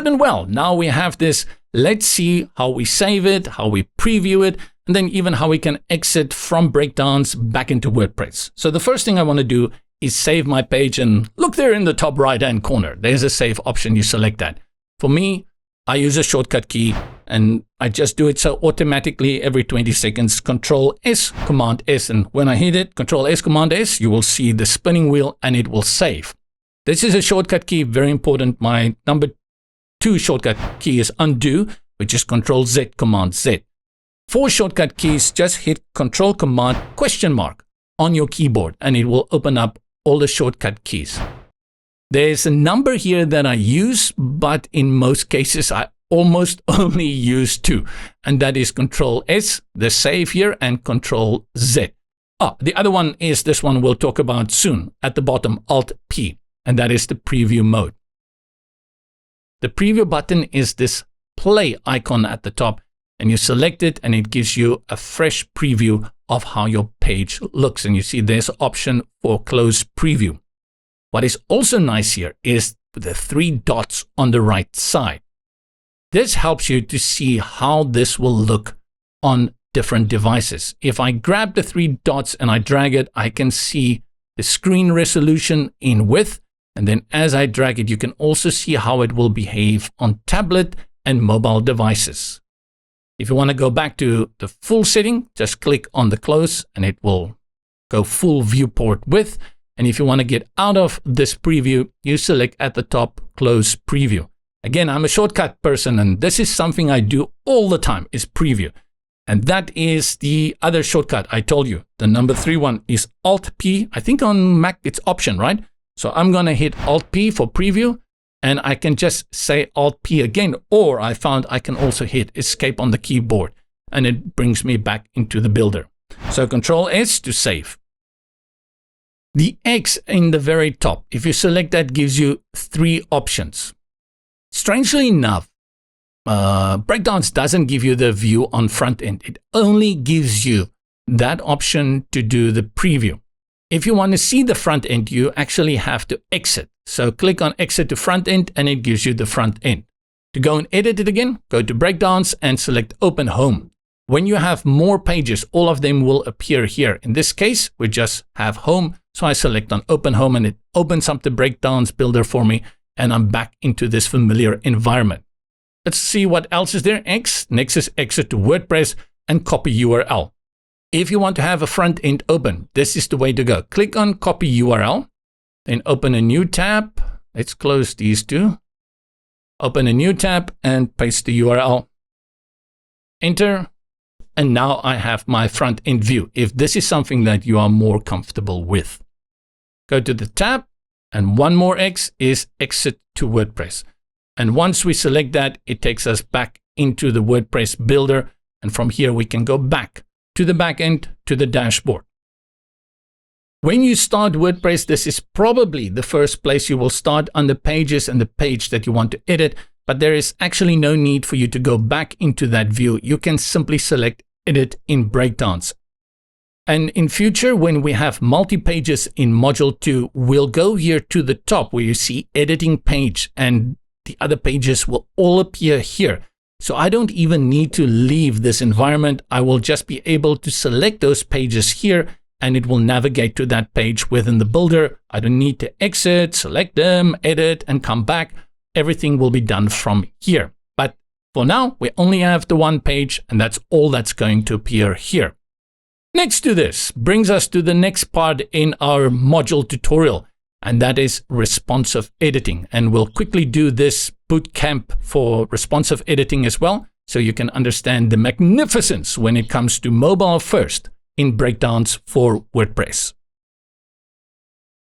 Good and well. Now we have this. Let's see how we save it, how we preview it, and then even how we can exit from Breakdance back into WordPress. So the first thing I want to do is save my page, and look there in the top right-hand corner. There's a save option. You select that. For me, I use a shortcut key, and I just do it so automatically every 20 seconds. Control S, Command S, and when I hit it, Control S, Command S, you will see the spinning wheel and it will save. This is a shortcut key, very important. My number 2 shortcut key is undo, which is Control Z, Command Z. For shortcut keys, just hit Control Command question mark on your keyboard, and it will open up all the shortcut keys. There's a number here that I use, but in most cases, I almost only use 2. And that is Control S, the save here, and Control Z. The other one is this one we'll talk about soon. At the bottom, Alt P, and that is the preview mode. The preview button is this play icon at the top, and you select it, and it gives you a fresh preview of how your page looks. And you see there's an option for close preview. What is also nice here is the 3 dots on the right side. This helps you to see how this will look on different devices. If I grab the 3 dots and I drag it, I can see the screen resolution in width. And then as I drag it, you can also see how it will behave on tablet and mobile devices. If you want to go back to the full setting, just click on the close and it will go full viewport width. And if you want to get out of this preview, you select at the top, close preview. Again, I'm a shortcut person, and this is something I do all the time, is preview. And that is the other shortcut I told you. The number 3 one is Alt P. I think on Mac it's Option, right? So I'm going to hit Alt P for preview, and I can just say Alt P again, or I found I can also hit Escape on the keyboard, and it brings me back into the builder. So Control S to save. The X in the very top, if you select that, gives you 3 options. Strangely enough, Breakdance doesn't give you the view on front end. It only gives you that option to do the preview. If you want to see the front end, you actually have to exit. So click on Exit to Front End, and it gives you the front end. To go and edit it again, go to Breakdance and select Open Home. When you have more pages, all of them will appear here. In this case, we just have Home. So I select on Open Home, and it opens up the Breakdance builder for me, and I'm back into this familiar environment. Let's see what else is there. X. Next is Exit to WordPress and Copy URL. If you want to have a front end open, this is the way to go. Click on Copy URL, then open a new tab. Let's close these 2. Open a new tab and paste the URL. Enter. And now I have my front end view, if this is something that you are more comfortable with. Go to the tab, and one more X is Exit to WordPress. And once we select that, it takes us back into the WordPress builder. And from here, we can go back to the backend, to the dashboard. When you start WordPress, this is probably the first place you will start on the pages and the page that you want to edit. But there is actually no need for you to go back into that view. You can simply select Edit in Breakdance. And in future, when we have multi-pages in Module 2, we'll go here to the top where you see Editing Page, and the other pages will all appear here. So I don't even need to leave this environment. I will just be able to select those pages here, and it will navigate to that page within the builder. I don't need to exit, select them, edit, and come back. Everything will be done from here. But for now, we only have the one page, and that's all that's going to appear here. Next to this brings us to the next part in our module tutorial, and that is responsive editing. And we'll quickly do this bootcamp for responsive editing as well, so you can understand the magnificence when it comes to mobile first in Breakdance for WordPress.